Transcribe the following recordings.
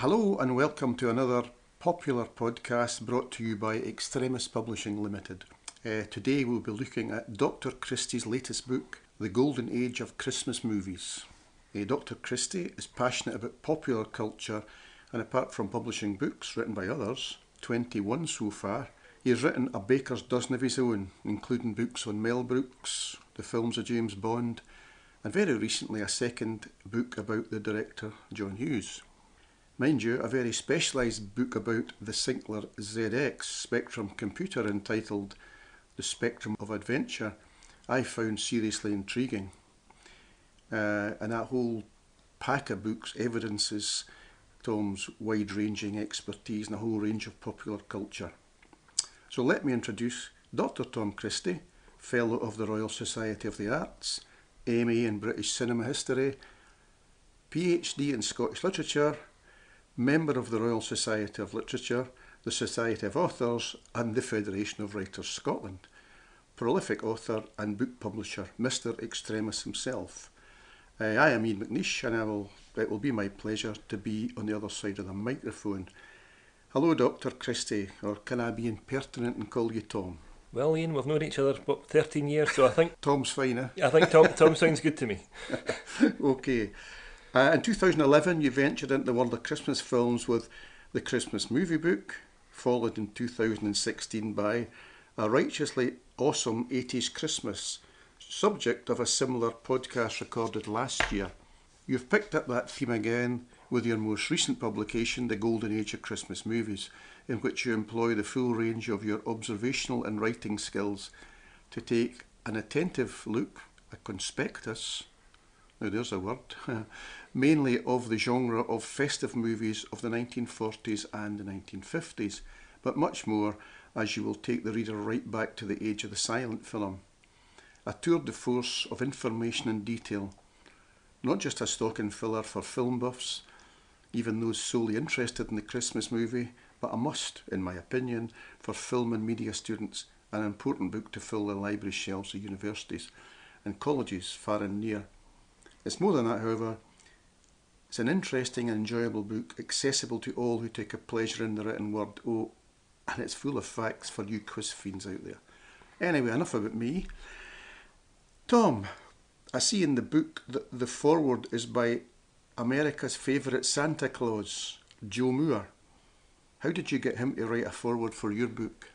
Hello and welcome to another popular podcast brought to you by Extremis Publishing Limited. Today we'll be looking at Dr. Christie's latest book, The Golden Age of Christmas Movies. Dr. Christie is passionate about popular culture, and apart from publishing books written by others, 21 so far, he has written a baker's dozen of his own, including books on Mel Brooks, the films of James Bond, and very recently a second book about the director John Hughes. Mind you, a very specialised book about the Sinclair ZX Spectrum computer entitled The Spectrum of Adventure I found seriously intriguing. And that whole pack of books evidences Tom's wide-ranging expertise in a whole range of popular culture. So let me introduce Dr. Tom Christie, Fellow of the Royal Society of the Arts, MA in British Cinema History, PhD in Scottish Literature, Member of the Royal Society of Literature, the Society of Authors and the Federation of Writers Scotland. Prolific author and book publisher, Mr. Extremis himself. I am Ian McNeish and it will be my pleasure to be on the other side of the microphone. Hello Dr. Christie, or can I be impertinent and call you Tom? Well, Ian, we've known each other for 13 years, so I think... Tom's fine, eh? I think Tom sounds good to me. Okay. In 2011 you ventured into the world of Christmas films with the Christmas Movie Book, followed in 2016 by A Righteously Awesome 80s Christmas, subject of a similar podcast recorded last year. You've picked up that theme again with your most recent publication, The Golden Age of Christmas Movies, in which you employ the full range of your observational and writing skills to take an attentive look, a conspectus, now there's a word, mainly of the genre of festive movies of the 1940s and the 1950s, but much more as you will take the reader right back to the age of the silent film. A tour de force of information and detail, not just a stocking filler for film buffs, even those solely interested in the Christmas movie, but a must, in my opinion, for film and media students, an important book to fill the library shelves of universities and colleges far and near. It's more than that, however. It's an interesting and enjoyable book, accessible to all who take a pleasure in the written word. Oh, and it's full of facts for you quiz fiends out there. Anyway, enough about me. Tom, I see in the book that the foreword is by America's favourite Santa Claus, Joe Moore. How did you get him to write a foreword for your book?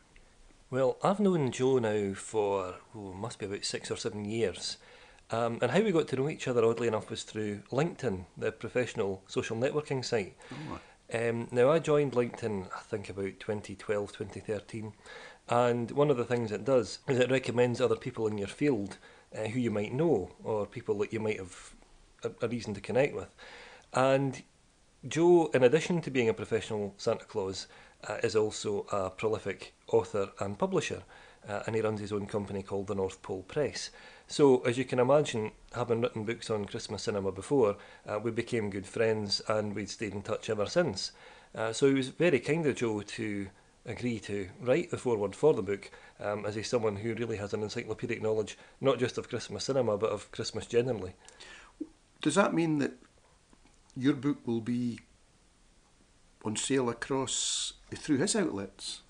Well, I've known Joe now for, must be about 6 or 7 years. And how we got to know each other, oddly enough, was through LinkedIn, the professional social networking site. Oh. Now, I joined LinkedIn, I think, about 2012, 2013. And one of the things it does is it recommends other people in your field who you might know, or people that you might have a reason to connect with. And Joe, in addition to being a professional Santa Claus, is also a prolific author and publisher, and he runs his own company called the North Pole Press. So, as you can imagine, having written books on Christmas cinema before, we became good friends and we'd stayed in touch ever since. So it was very kind of Joe to agree to write the foreword for the book, as he's someone who really has an encyclopedic knowledge, not just of Christmas cinema, but of Christmas generally. Does that mean that your book will be on sale across through his outlets?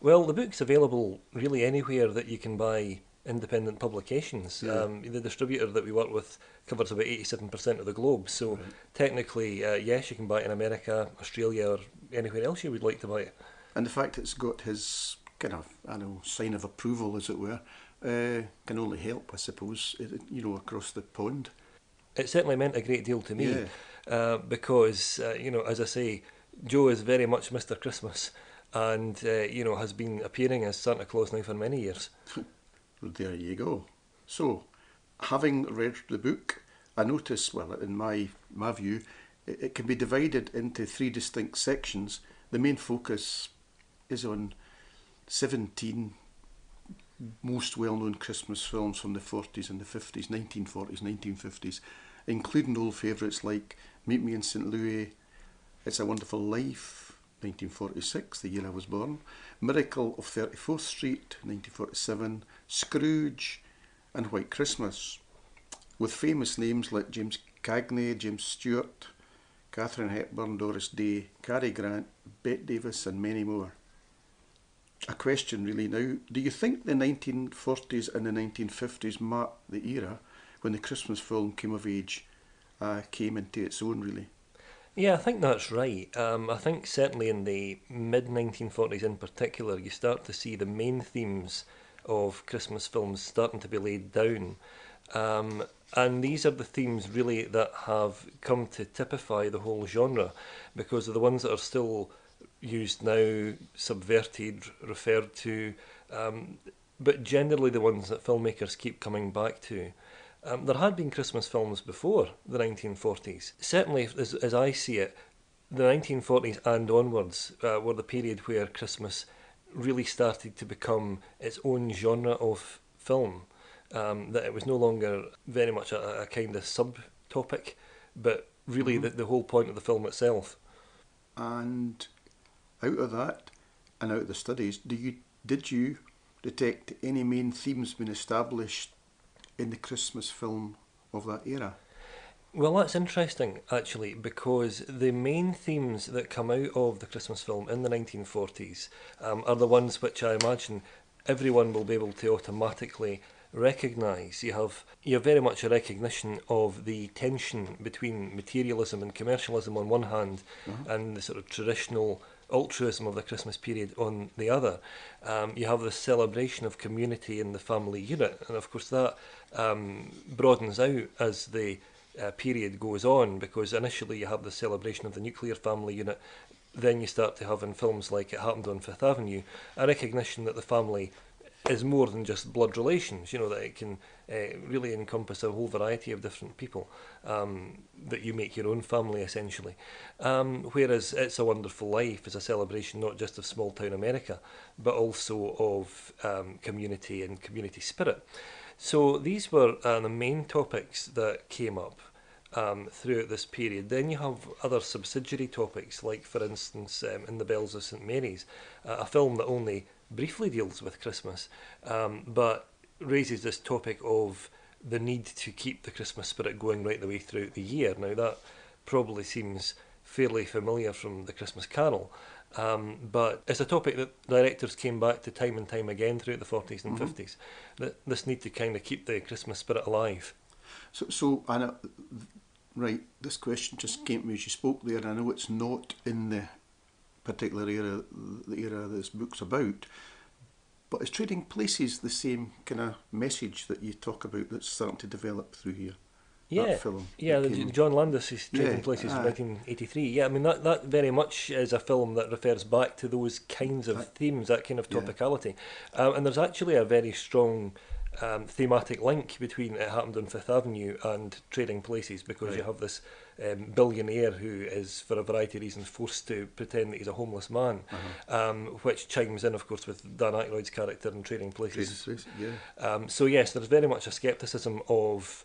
Well, the book's available really anywhere that you can buy independent publications. Yeah. The distributor that we work with covers about 87% of the globe, so right. Technically, yes, you can buy it in America, Australia, or anywhere else you would like to buy it. And the fact it's got his kind of, sign of approval, as it were, can only help, I suppose, across the pond. It certainly meant a great deal to me, yeah. Because, as I say, Joe is very much Mr. Christmas, and, has been appearing as Santa Claus now for many years. There you go. So, having read the book, I notice, well, in my view, it can be divided into 3 distinct sections. The main focus is on 17 most well-known Christmas films from the 40s and the 50s, 1940s, 1950s, including old favourites like Meet Me in St. Louis, It's a Wonderful Life, 1946, the year I was born, Miracle of 34th Street, 1947, Scrooge and White Christmas, with famous names like James Cagney, James Stewart, Catherine Hepburn, Doris Day, Cary Grant, Bette Davis and many more. A question really now, do you think the 1940s and the 1950s marked the era when the Christmas film came of age, came into its own really? Yeah, I think that's right. I think certainly in the mid 1940s in particular, you start to see the main themes of Christmas films starting to be laid down. Um, and these are the themes really that have come to typify the whole genre because they're the ones that are still used now, subverted, referred to, um, but generally the ones that filmmakers keep coming back to. There had been Christmas films before the 1940s. Certainly, as I see it, the 1940s and onwards were the period where Christmas really started to become its own genre of film. That it was no longer very much a kind of subtopic, but really the whole point of the film itself. And out of that and out of the studies, did you detect any main themes being established in the Christmas film of that era? Well, that's interesting, actually, because the main themes that come out of the Christmas film in the 1940s are the ones which I imagine everyone will be able to automatically recognise. You have very much a recognition of the tension between materialism and commercialism on one hand, and the sort of traditional altruism of the Christmas period on the other. You have the celebration of community in the family unit, and of course that broadens out as the period goes on, because initially you have the celebration of the nuclear family unit, then you start to have in films like It Happened on Fifth Avenue a recognition that the family is more than just blood relations, you know, that it can really encompass a whole variety of different people, that you make your own family essentially. Whereas It's a Wonderful Life is a celebration not just of small town America, but also of community and community spirit. So these were the main topics that came up throughout this period. Then you have other subsidiary topics, like, for instance, In the Bells of St Mary's, a film that only briefly deals with Christmas, but raises this topic of the need to keep the Christmas spirit going right the way throughout the year. Now, that probably seems fairly familiar from The Christmas Carol, but it's a topic that directors came back to time and time again throughout the 40s and 50s, this need to kind of keep the Christmas spirit alive. So Anna, right, this question just came to me as you spoke there, and I know it's not in the particular era, the era this book's about, but is Trading Places the same kind of message that you talk about that's starting to develop through here? Yeah, That film. yeah, John Landis is Trading Yeah, Places from 1983. Yeah, I mean, that very much is a film that refers back to those kinds of themes, that kind of yeah. topicality. And there's actually a very strong thematic link between It Happened on Fifth Avenue and Trading Places, because Right. you have this billionaire who is, for a variety of reasons, forced to pretend that he's a homeless man, which chimes in, of course, with Dan Aykroyd's character in Trading Places. Trading Places, yeah. So yes, there's very much a scepticism of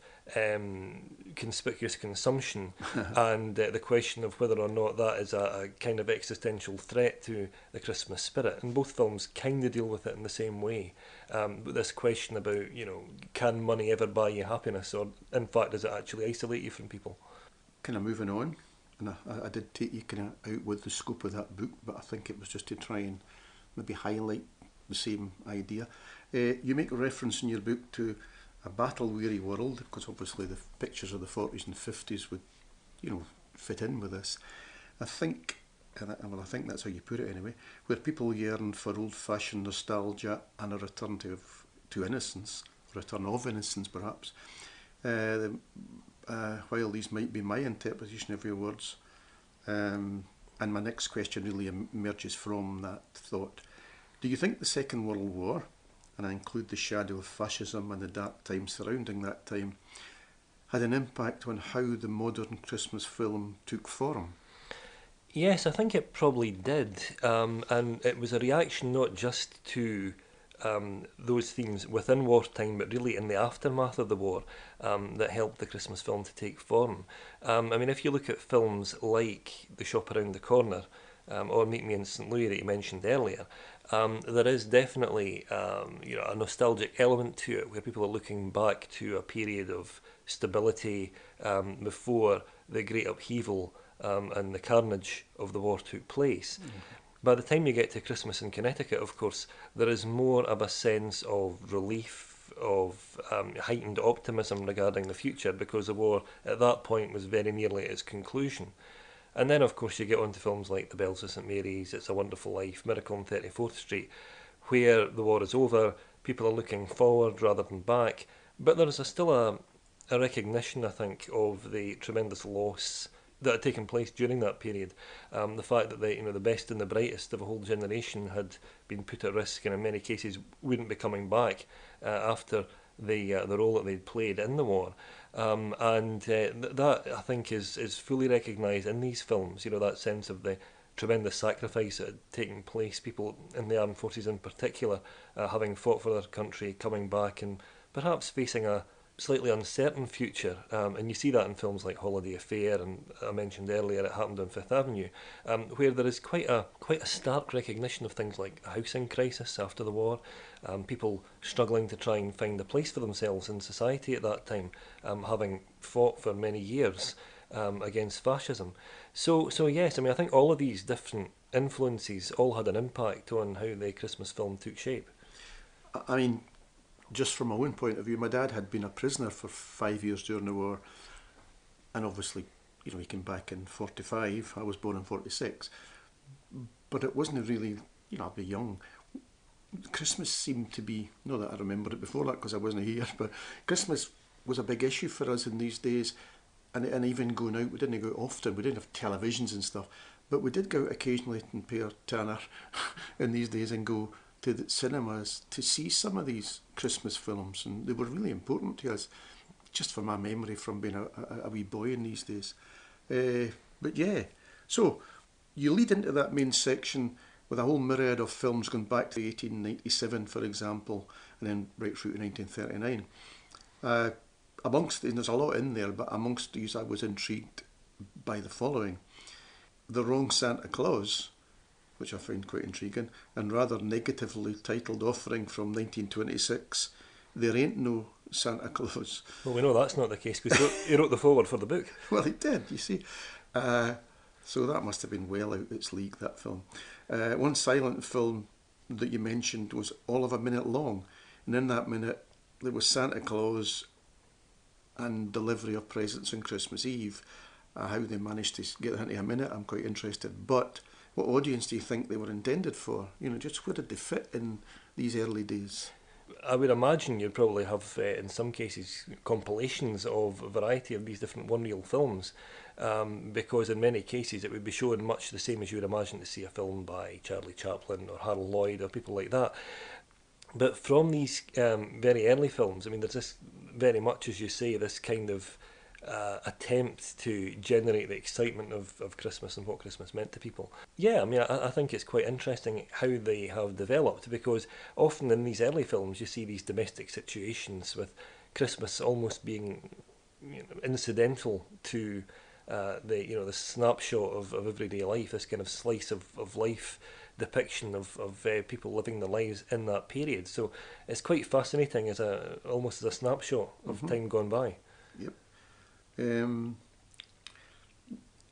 conspicuous consumption and the question of whether or not that is a kind of existential threat to the Christmas spirit. And both films kind of deal with it in the same way. But this question about, you know, can money ever buy you happiness, or in fact does it actually isolate you from people? Kind of moving on, and I did take you kind of out with the scope of that book, but I think it was just to try and maybe highlight the same idea. You make a reference in your book to a battle-weary world, because obviously the pictures of the 40s and 50s would, you know, fit in with this. I think, I think that's how you put it anyway, where people yearn for old-fashioned nostalgia and a return to innocence, a return of innocence perhaps. While these might be my interpretation of your words, and my next question really emerges from that thought. Do you think the Second World War, and I include the shadow of fascism and the dark times surrounding that time, had an impact on how the modern Christmas film took form? Yes, I think it probably did, and it was a reaction not just to those themes within wartime, but really in the aftermath of the war, that helped the Christmas film to take form. I mean, if you look at films like The Shop Around the Corner, or Meet Me in St Louis that you mentioned earlier, there is definitely a nostalgic element to it, where people are looking back to a period of stability before the great upheaval and the carnage of the war took place. By the time you get to Christmas in Connecticut, of course, there is more of a sense of relief, of heightened optimism regarding the future, because the war at that point was very nearly at its conclusion. And then, of course, you get on to films like The Bells of St Mary's, It's a Wonderful Life, Miracle on 34th Street, where the war is over, people are looking forward rather than back, but there is still a recognition, I think, of the tremendous loss that had taken place during that period. The fact that the best and the brightest of a whole generation had been put at risk, and in many cases wouldn't be coming back after the role that they'd played in the war. That, I think, is fully recognised in these films. That sense of the tremendous sacrifice that had taken place, people in the armed forces in particular, having fought for their country, coming back and perhaps facing a slightly uncertain future, and you see that in films like Holiday Affair, and I mentioned earlier It Happened on Fifth Avenue, where there is quite a stark recognition of things like a housing crisis after the war, people struggling to try and find a place for themselves in society at that time, having fought for many years against fascism. So yes, I think all of these different influences all had an impact on how the Christmas film took shape. I mean, just from my own point of view, my dad had been a prisoner for 5 years during the war, and obviously, he came back in 45. I was born in 46, but it wasn't really, I'd be young. Christmas seemed to be, not that I remember it before that because I wasn't here, but Christmas was a big issue for us in these days, and even going out, we didn't go out often, we didn't have televisions and stuff, but we did go out occasionally and pay our tenner in these days and go to the cinemas to see some of these Christmas films, and they were really important to us, just for my memory from being a wee boy in these days. But yeah, so you lead into that main section with a whole myriad of films going back to 1897, for example, and then right through to 1939. And there's a lot in there, but amongst these I was intrigued by the following. The Wrong Santa Claus, which I find quite intriguing, and rather negatively titled offering from 1926, There Ain't No Santa Claus. Well, we know that's not the case, because he wrote the foreword for the book. Well, he did, you see. So that must have been well out its league, that film. One silent film that you mentioned was all of a minute long, and in that minute there was Santa Claus and delivery of presents on Christmas Eve. How they managed to get that into a minute, I'm quite interested. But what audience do you think they were intended for? Just where did they fit in these early days? I would imagine you'd probably have, in some cases, compilations of a variety of these different one-reel films, because in many cases it would be shown much the same as you would imagine to see a film by Charlie Chaplin or Harold Lloyd or people like that. But from these very early films, there's this very much, as you say, this kind of attempt to generate the excitement of Christmas and what Christmas meant to people. Yeah, I think it's quite interesting how they have developed, because often in these early films you see these domestic situations with Christmas almost being incidental to the snapshot of everyday life, this kind of slice of life depiction of people living their lives in that period. So it's quite fascinating almost as a snapshot of time gone by. Yep. In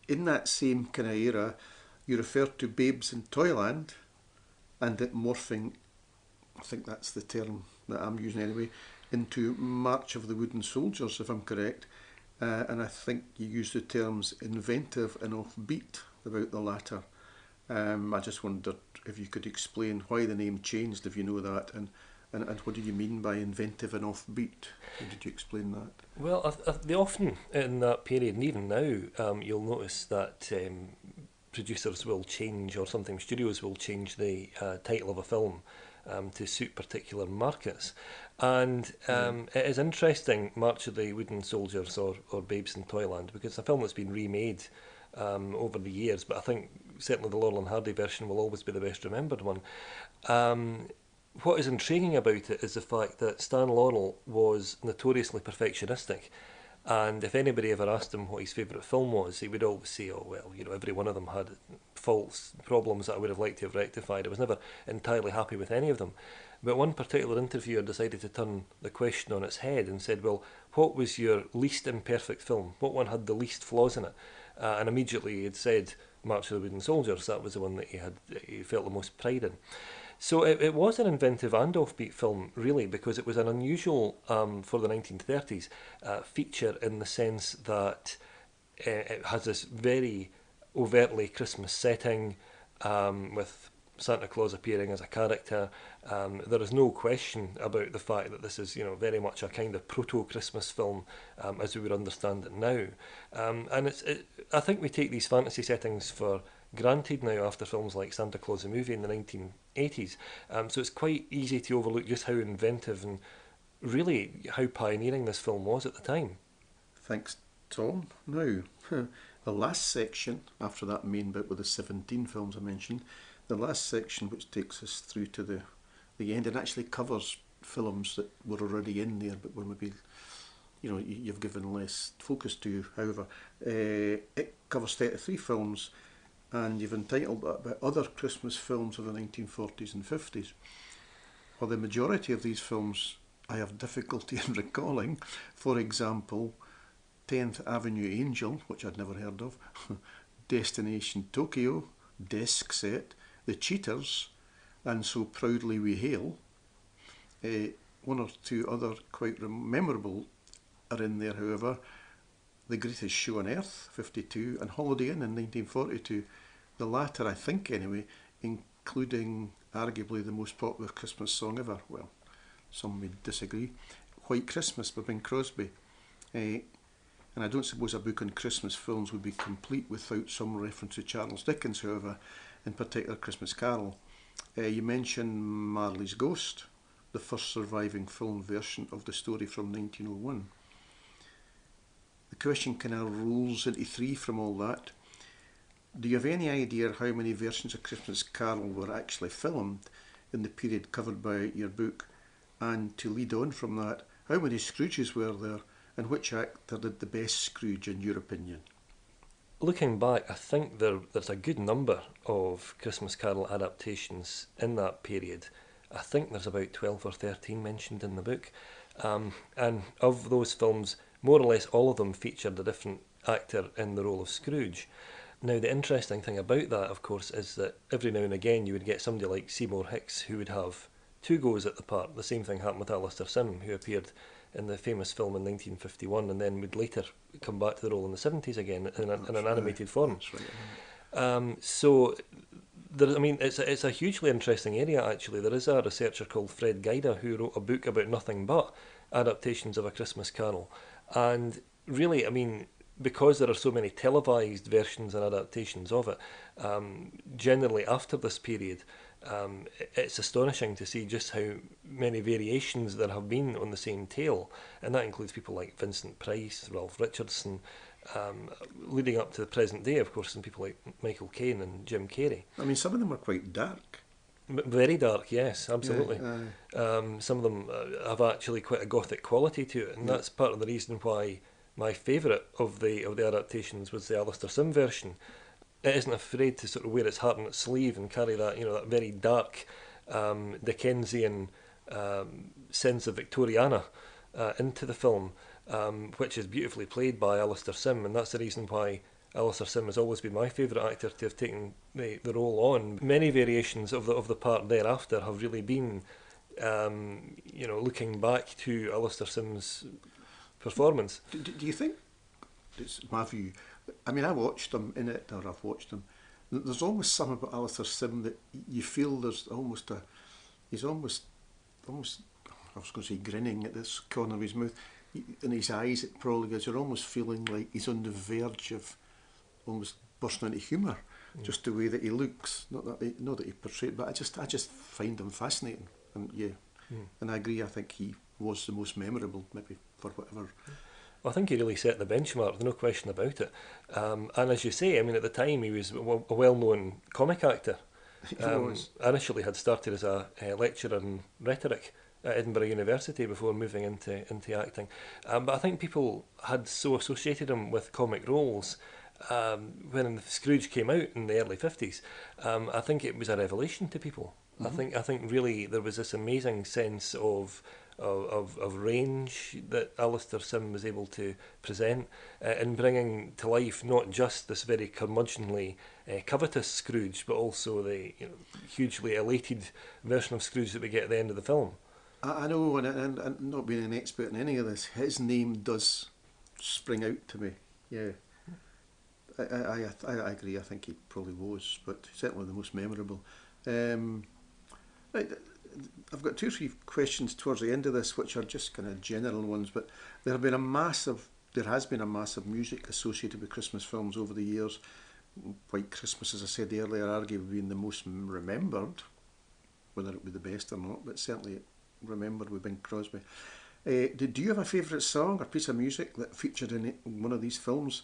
that same kind of era, you referred to Babes in Toyland and it morphing, I think that's the term that I'm using anyway, into March of the Wooden Soldiers, if I'm correct. And I think you used the terms inventive and offbeat about the latter. I just wondered if you could explain why the name changed, if you know that, and what do you mean by inventive and offbeat? How did you explain that? Well, they often, in that period, and even now, you'll notice that producers will change, or sometimes studios will change the title of a film to suit particular markets. And it is interesting, March of the Wooden Soldiers or Babes in Toyland, because it's a film that's been remade over the years, but I think certainly the Laurel and Hardy version will always be the best remembered one. What is intriguing about it is the fact that Stan Laurel was notoriously perfectionistic, and if anybody ever asked him what his favourite film was, he would always say, oh well, every one of them had faults, problems that I would have liked to have rectified. I was never entirely happy with any of them. But one particular interviewer decided to turn the question on its head and said, well, what was your least imperfect film? What one had the least flaws in it? and immediately he had said March of the Wooden Soldiers. That was the one that he felt the most pride in. So it was an inventive and offbeat film, really, because it was an unusual, for the 1930s, feature in the sense that it has this very overtly Christmas setting, with Santa Claus appearing as a character. There is no question about the fact that this is, very much a kind of proto-Christmas film, as we would understand it now. And I think we take these fantasy settings for granted now after films like Santa Claus the Movie in the 1980s. So it's quite easy to overlook just how inventive and really how pioneering this film was at the time. Thanks, Tom. Now, the last section, after that main bit with the 17 films I mentioned, the last section which takes us through to the end and actually covers films that were already in there but were maybe, you've given less focus to. However, it covers 33 films, and you've entitled that about other Christmas films of the 1940s and 50s. While the majority of these films I have difficulty in recalling, for example, 10th Avenue Angel, which I'd never heard of, Destination Tokyo, Desk Set, The Cheaters, and So Proudly We Hail. One or two other quite memorable are in there, however. The Greatest Show on Earth, 52, and Holiday Inn in 1942. The latter, I think anyway, including arguably the most popular Christmas song ever. Well, some may disagree. White Christmas by Bing Crosby. And I don't suppose a book on Christmas films would be complete without some reference to Charles Dickens, however, in particular Christmas Carol. You mentioned Marley's Ghost, the first surviving film version of the story from 1901. The question kind of rolls into three from all that. Do you have any idea how many versions of Christmas Carol were actually filmed in the period covered by your book? And to lead on from that, how many Scrooges were there, and which actor did the best Scrooge in your opinion? Looking back, I think there's a good number of Christmas Carol adaptations in that period. I think there's about 12 or 13 mentioned in the book. And of those films, more or less all of them featured a different actor in the role of Scrooge. Now, the interesting thing about that, of course, is that every now and again you would get somebody like Seymour Hicks who would have two goes at the part. The same thing happened with Alistair Sim, who appeared in the famous film in 1951 and then would later come back to the role in the 70s again in an animated form. That's right. So, it's a hugely interesting area, actually. There is a researcher called Fred Guida who wrote a book about nothing but adaptations of A Christmas Carol. And really, because there are so many televised versions and adaptations of it, generally after this period, it's astonishing to see just how many variations there have been on the same tale, and that includes people like Vincent Price, Ralph Richardson, leading up to the present day, of course, and people like Michael Caine and Jim Carrey. Some of them are quite dark. Very dark, yes, absolutely. Yeah, some of them have actually quite a gothic quality to it, and that's part of the reason why my favourite of the adaptations was the Alistair Sim version. It isn't afraid to sort of wear its heart on its sleeve and carry that, that very dark Dickensian sense of Victoriana into the film, which is beautifully played by Alistair Sim, and that's the reason why Alistair Sim has always been my favourite actor to have taken the role on. Many variations of the part thereafter have really been, looking back to Alistair Sim's performance. Do you think, it's my view, I watched them in it, or I've watched them, there's almost something about Alistair Sim that you feel there's almost he's almost, I was going to say grinning at this corner of his mouth, in his eyes it probably goes, you're almost feeling like he's on the verge of almost bursting into humour, just the way that he looks, not that he portrayed, but I just find him fascinating, and and I agree, I think he was the most memorable, maybe for whatever. Well, I think he really set the benchmark, there's no question about it. And as you say, at the time he was a well-known comic actor. He was. Initially had started as a lecturer in rhetoric at Edinburgh University before moving into acting. But I think people had so associated him with comic roles. When Scrooge came out in the early 50s, I think it was a revelation to people. Mm-hmm. I think really there was this amazing sense of of range that Alistair Sim was able to present, in bringing to life not just this very curmudgeonly, covetous Scrooge, but also the hugely elated version of Scrooge that we get at the end of the film. I know, and not being an expert in any of this, his name does spring out to me. Yeah, I agree. I think he probably was, but certainly the most memorable. Right, I've got two or three questions towards the end of this, which are just kind of general ones. But there has been a massive music associated with Christmas films over the years. White Christmas, as I said earlier, arguably being the most remembered, whether it be the best or not, but certainly remembered with Bing Crosby. Do you have a favourite song or piece of music that featured in one of these films?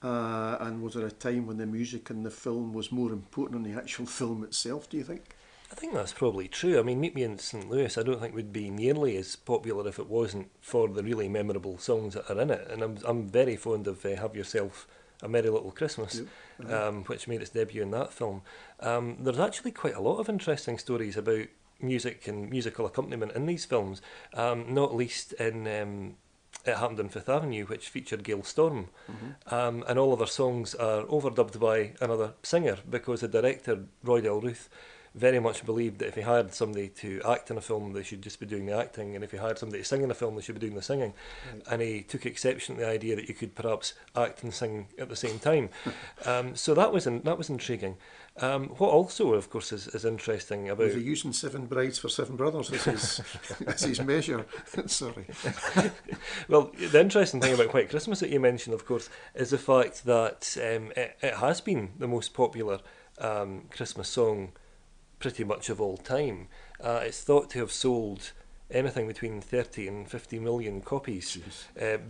And was there a time when the music in the film was more important than the actual film itself, do you think? I think that's probably true. I mean, Meet Me in St. Louis, I don't think would be nearly as popular if it wasn't for the really memorable songs that are in it. And I'm very fond of Have Yourself a Merry Little Christmas, which made its debut in that film. There's actually quite a lot of interesting stories about music and musical accompaniment in these films, not least in It Happened on Fifth Avenue, which featured Gail Storm. And all of her songs are overdubbed by another singer because the director, Roy Del Ruth, very much believed that if he hired somebody to act in a film, they should just be doing the acting, and if he hired somebody to sing in a film, they should be doing the singing. Right. And he took exception to the idea that you could perhaps act and sing at the same time. So that was intriguing. What also, of course, is interesting about... Was he using 7 brides for 7 brothers as his measure? Sorry. Well, the interesting thing about White Christmas that you mentioned, of course, is the fact that it has been the most popular Christmas song pretty much of all time. It's thought to have sold anything between 30 and 50 million copies,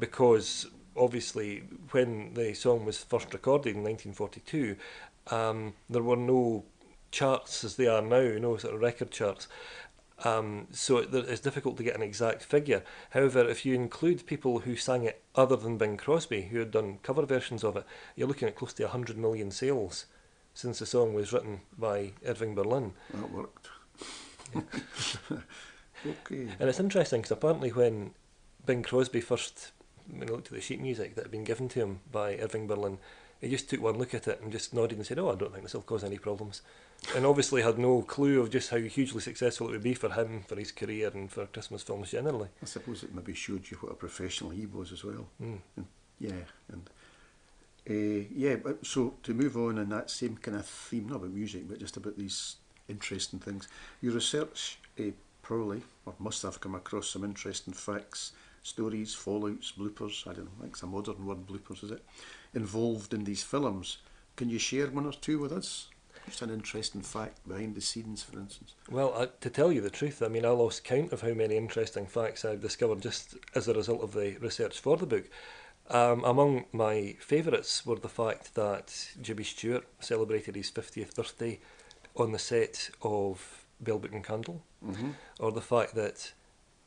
because obviously when the song was first recorded in 1942, there were no charts as they are now, no sort of record charts. So it's difficult to get an exact figure. However, if you include people who sang it other than Bing Crosby, who had done cover versions of it, you're looking at close to 100 million sales since the song was written by Irving Berlin. That worked. Okay. And it's interesting because apparently when Bing Crosby first looked at the sheet music that had been given to him by Irving Berlin, he just took one look at it and just nodded and said, "Oh, I don't think this will cause any problems." And obviously had no clue of just how hugely successful it would be for him, for his career and for Christmas films generally. I suppose it maybe showed you what a professional he was as well. And, so to move on in that same kind of theme, not about music, but just about these interesting things, your research probably, or must have come across some interesting facts, stories, fallouts, bloopers, I don't know, I think it's a modern word, bloopers, is it, involved in these films. Can you share one or two with us? Just an interesting fact behind the scenes, for instance. Well, to tell you the truth, I mean, I lost count of how many interesting facts I've discovered just as a result of the research for the book. Among my favourites were the fact that Jimmy Stewart celebrated his 50th birthday on the set of Bell, Book and Candle, or the fact that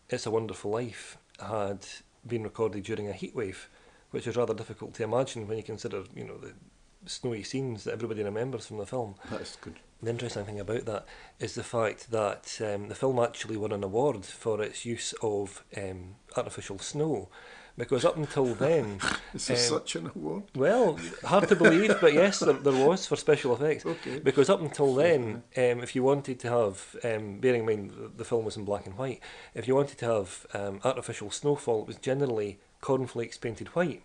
It's a Wonderful Life had been recorded during a heatwave, which is rather difficult to imagine when you consider, the snowy scenes that everybody remembers from the film. That's good. The interesting thing about that is the fact that the film actually won an award for its use of artificial snow. Because up until then... This is such an award. Well, hard to believe, but yes, there was for special effects. Okay. Because up until then, if you wanted to have, bearing in mind the film was in black and white, if you wanted to have artificial snowfall, it was generally cornflakes painted white.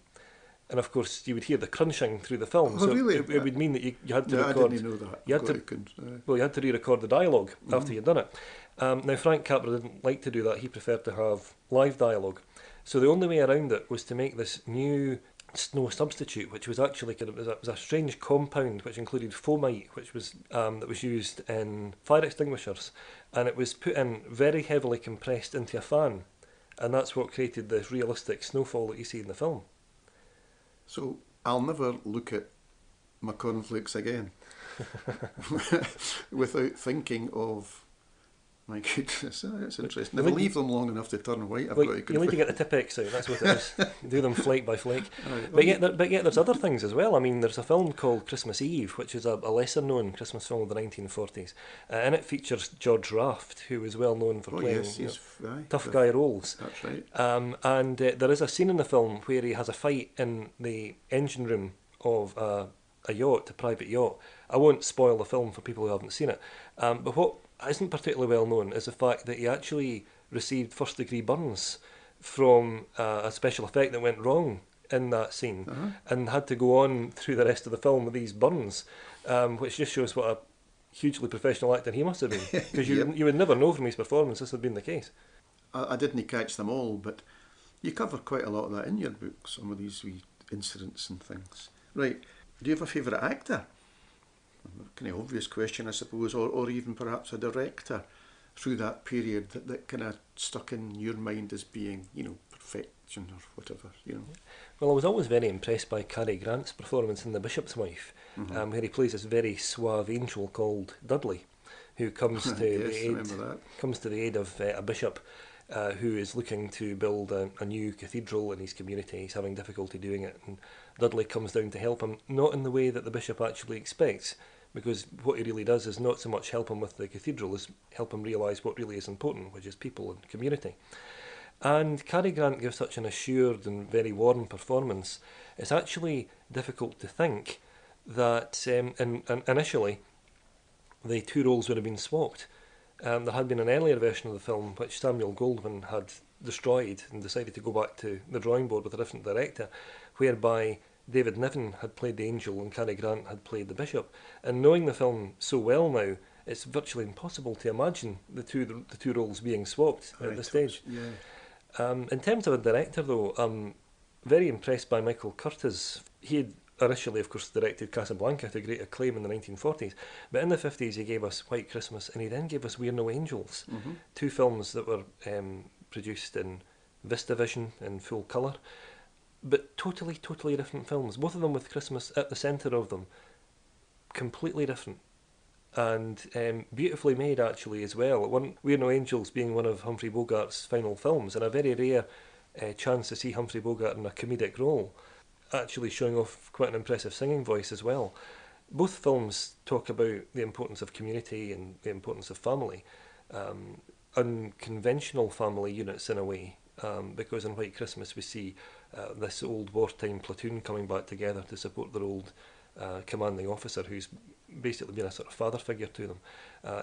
And of course, you would hear the crunching through the film. Oh, so really? It would mean that you had to record... I didn't know that. You had to re-record the dialogue after you'd done it. Now, Frank Capra didn't like to do that. He preferred to have live dialogue. So the only way around it was to make this new snow substitute, which was actually it was a strange compound which included fomite, which was that was used in fire extinguishers, and it was put in very heavily compressed into a fan, and that's what created the realistic snowfall that you see in the film. So I'll never look at my cornflakes again without thinking of My goodness, that's interesting. You If I need, leave them long enough to turn white, I've like, got to you need confess. to get the Tipex out, that's what it is. Do them flake by flake. Right, well, But there's other things as well. I mean, there's a film called Christmas Eve, which is a lesser known Christmas film of the 1940s. And it features George Raft, who is well known for playing yes, he's tough guy roles. That's right. And there is a scene in the film where he has a fight in the engine room of a yacht, a private yacht. I won't spoil the film for people who haven't seen it. But what isn't particularly well known is the fact that he actually received first degree burns from a special effect that went wrong in that scene, and had to go on through the rest of the film with these burns, which just shows what a hugely professional actor he must have been, because you would never know from his performance this had been the case. I didn't catch them all, but you cover quite a lot of that in your book, some of these wee incidents and things. Right, do you have a favourite actor? Kind of obvious question, I suppose, or even perhaps a director through that period that kind of stuck in your mind as being, perfection or whatever, Well, I was always very impressed by Cary Grant's performance in The Bishop's Wife, where he plays this very suave angel called Dudley, who comes to the aid of a bishop who is looking to build a new cathedral in his community. He's having difficulty doing it, and Dudley comes down to help him, not in the way that the bishop actually expects, because what he really does is not so much help him with the cathedral as help him realise what really is important, which is people and community. And Cary Grant gives such an assured and very warm performance. It's actually difficult to think that initially the two roles would have been swapped. There had been an earlier version of the film which Samuel Goldwyn had destroyed and decided to go back to the drawing board with a different director, whereby David Niven had played the angel and Cary Grant had played the bishop. And knowing the film so well now, it's virtually impossible to imagine the two roles being swapped at this stage. Yeah. In terms of a director, though, I'm very impressed by Michael Curtiz. He had initially, of course, directed Casablanca to great acclaim in the 1940s, but in the 50s he gave us White Christmas, and he then gave us We're No Angels, two films that were produced in VistaVision in full colour, but totally different films, both of them with Christmas at the centre of them, completely different, and beautifully made actually as well. We're No Angels being one of Humphrey Bogart's final films, and a very rare chance to see Humphrey Bogart in a comedic role, actually showing off quite an impressive singing voice as well. Both films talk about the importance of community and the importance of family, unconventional family units in a way, because in White Christmas we see this old wartime platoon coming back together to support their old commanding officer who's basically been a sort of father figure to them.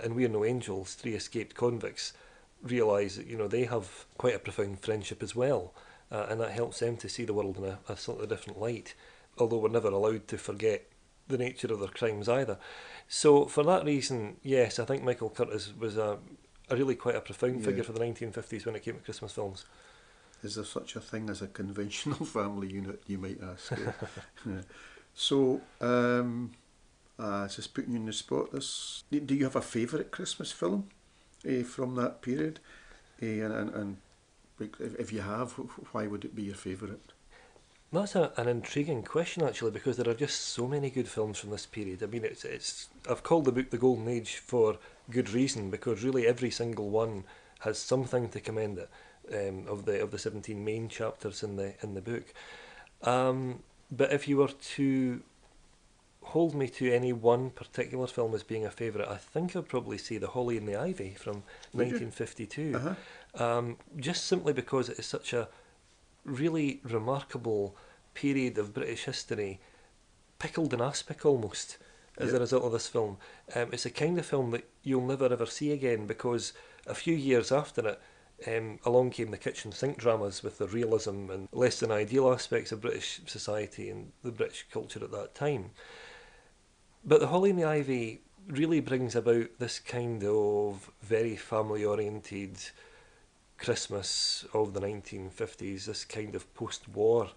In We're No Angels, three escaped convicts realise that they have quite a profound friendship as well, and that helps them to see the world in a slightly different light, although we're never allowed to forget the nature of their crimes either. So for that reason, yes, I think Michael Curtiz was a really quite a profound figure for the 1950s when it came to Christmas films. Is there such a thing as a conventional family unit, you might ask? Yeah. So, just putting you on the spot, do you have a favourite Christmas film from that period? And if you have, why would it be your favourite? That's an intriguing question actually, because there are just so many good films from this period. I mean, I've called the book The Golden Age for good reason, because really every single one has something to commend it. Of the 17 main chapters in the book, but if you were to hold me to any one particular film as being a favourite, I think I'd probably say The Holly and the Ivy from 1952. Just simply because it is such a really remarkable period of British history, pickled in aspic almost as a result of this film. It's a kind of film that you'll never ever see again, because a few years after it, along came the kitchen sink dramas with the realism and less than ideal aspects of British society and the British culture at that time. But The Holly and the Ivy really brings about this kind of very family-oriented Christmas of the 1950s, this kind of post-war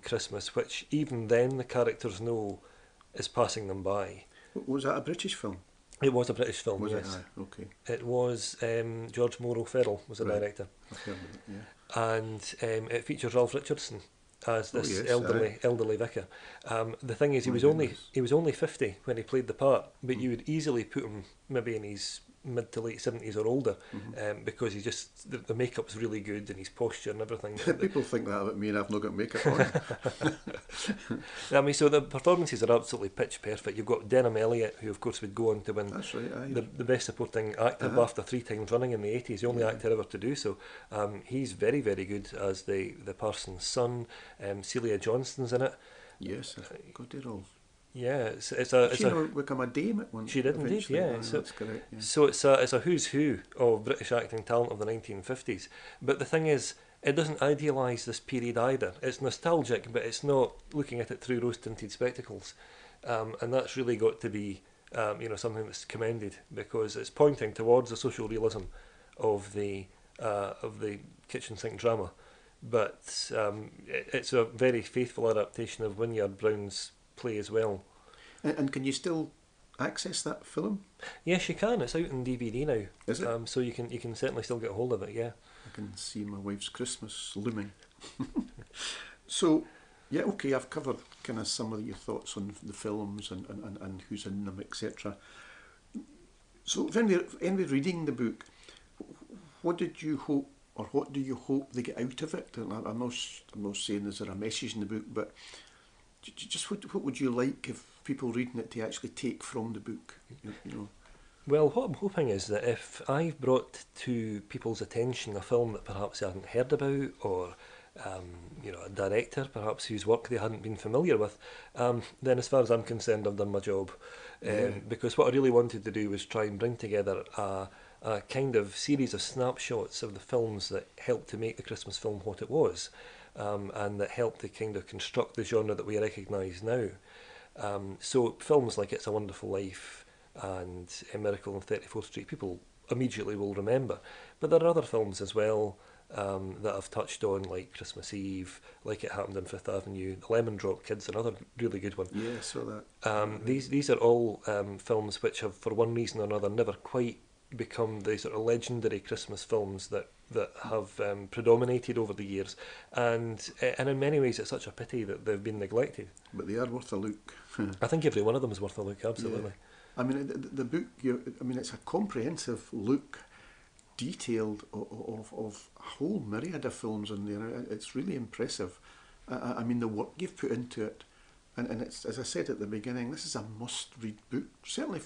Christmas, which even then the characters know is passing them by. Was that a British film? It was a British film, was yes. It? Okay. It was George Morrow Ferrell was the director. I've heard of it, yeah. And it features Ralph Richardson as this elderly vicar. The thing is, he was only 50 when he played the part, but you would easily put him maybe in his mid to late 70s or older, because he's just, the makeup's really good and his posture and everything. People think that about me, and I've not got makeup on. I mean, so the performances are absolutely pitch perfect. You've got Denham Elliott, who of course would go on to win That's right, aye. the best supporting actor BAFTA 3 times running in the 80s, the only actor ever to do so. He's very, very good as the parson's son. Celia Johnston's in it. Yes, got it all. Yeah, it's She become a dame at one. She did indeed, yeah. So, that's correct. Yeah. So it's a who's who of British acting talent of the 1950s. But the thing is, it doesn't idealise this period either. It's nostalgic, but it's not looking at it through rose-tinted spectacles. And that's really got to be something that's commended, because it's pointing towards the social realism of the kitchen sink drama. But it's a very faithful adaptation of Wynyard Brown's play as well. And can you still access that film? Yes, you can. It's out on DVD now. Is it? So you can certainly still get a hold of it. Yeah. I can see my wife's Christmas looming. So, yeah, okay. I've covered kind of some of your thoughts on the films and who's in them, etc. So, if anybody reading the book, what did you hope, or what do you hope they get out of it? And I'm not saying is there a message in the book, but just what would you like if people reading it to actually take from the book? You know. Well, what I'm hoping is that if I've brought to people's attention a film that perhaps they hadn't heard about, or a director perhaps whose work they hadn't been familiar with, then as far as I'm concerned, I've done my job. Because what I really wanted to do was try and bring together a kind of series of snapshots of the films that helped to make the Christmas film what it was. And that helped to kind of construct the genre that we recognise now. So films like It's a Wonderful Life and A Miracle on 34th Street, people immediately will remember. But there are other films as well that I've touched on, like Christmas Eve, like It Happened on Fifth Avenue, The Lemon Drop Kids, another really good one. Yeah, I saw that. These are all films which have, for one reason or another, never quite become the sort of legendary Christmas films that have predominated over the years, and in many ways it's such a pity that they've been neglected. But they are worth a look. I think every one of them is worth a look, absolutely. Yeah. I mean, the book, it's a comprehensive look, detailed of a whole myriad of films in there. It's really impressive. I mean, the work you've put into it, and it's, as I said at the beginning, this is a must-read book. Certainly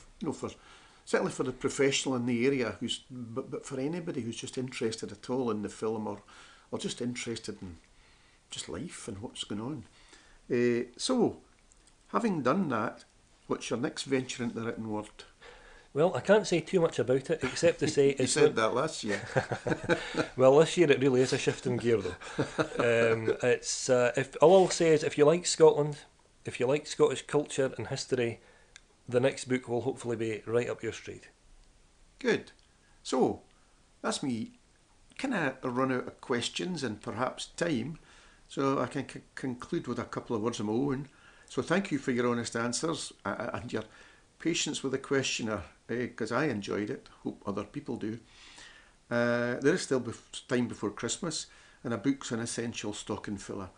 for the professional in the area, but for anybody who's just interested at all in the film, or just interested in just life and what's going on. So, having done that, what's your next venture into the written word? Well, I can't say too much about it, except to say... You said that last year. Well, this year it really is a shift in gear, though. All I'll say is, if you like Scotland, if you like Scottish culture and history, the next book will hopefully be right up your street. Good. So, that's me kind of run out of questions and perhaps time, so I can conclude with a couple of words of my own. So thank you for your honest answers and your patience with the questionnaire, because I enjoyed it. Hope other people do. There is still time before Christmas, and a book's an essential stocking filler.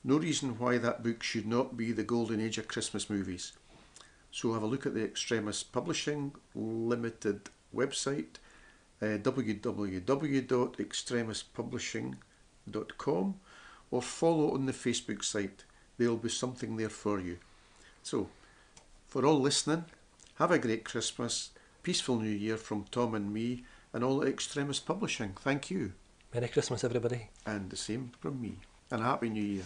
No reason why that book should not be the golden age of Christmas movies. So have a look at the Extremis Publishing Limited website, www.extremispublishing.com, or follow on the Facebook site. There will be something there for you. So, for all listening, have a great Christmas, peaceful New Year from Tom and me, and all at Extremis Publishing. Thank you. Merry Christmas, everybody. And the same from me. And a Happy New Year.